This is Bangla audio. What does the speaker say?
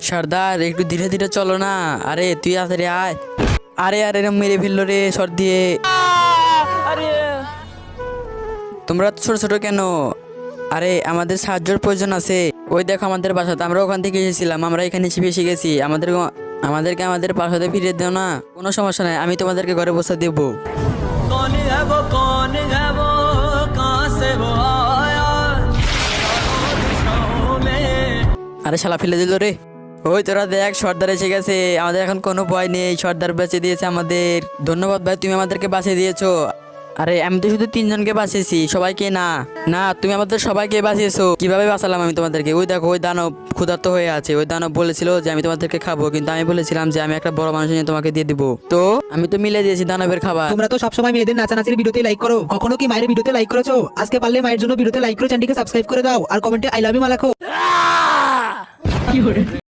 সর্দার একটু ধীরে ধীরে চলো না। আরে তুই আসরে আয়। আরে আরে এরম মেরে ফেললো রে শর্ট দিয়ে। তোমরা তো ছোট ছোট কেন? আরে আমাদের সাহায্যের প্রয়োজন আছে। ওই দেখো আমাদের বাসাতে, আমরা ওখান থেকে এসেছিলাম, আমরা এখানে এসে গেছি। আমাদেরকে আমাদের বাসাতে ফিরিয়ে দাও না। কোনো সমস্যা নাই, আমি তোমাদেরকে ঘরে বসে দেবো। আরে শালা ফেলে দিল রে। ওই তোরা দেখ সর্দার এসে গেছে, আমাদের এখন কোনো ভয় নেই, সর্দার বেঁচে দিয়েছে আমাদের। ধন্যবাদ ভাই, তুমি আমাদেরকে বাঁচিয়ে দিয়েছো। আরে আমি তো শুধু তিনজনকে বাঁচিয়েছি, সবাইকে না। না তুমি আমাদের সবাইকে বাঁচিয়েছো। কিভাবে বাঁচালাম আমি তোমাদেরকে? ওই দেখো ওই দানব ক্ষুধার্ত হয়ে আছে। ওই দানব বলেছিল যে আমি তোমাদেরকে খাবো, কিন্তু আমি বলেছিলাম যে আমি একটা বড় মানুষ নিয়ে তোমাকে দিয়ে দিবো। তো আমি তো মিলে দিয়েছি দানবের খাবার। তোমরা তো সবসময় মেয়েদের নাচানাচির ভিডিওতে লাইক করো, কখনো কি মায়ের ভিডিওতে লাইক করেছো? আজকে পারলে মায়ের জন্য ভিডিওতে লাইক করে চ্যানেলটিকে সাবস্ক্রাইব করে দাও আর কমেন্টে আই লাভ ইউ মা লেখো।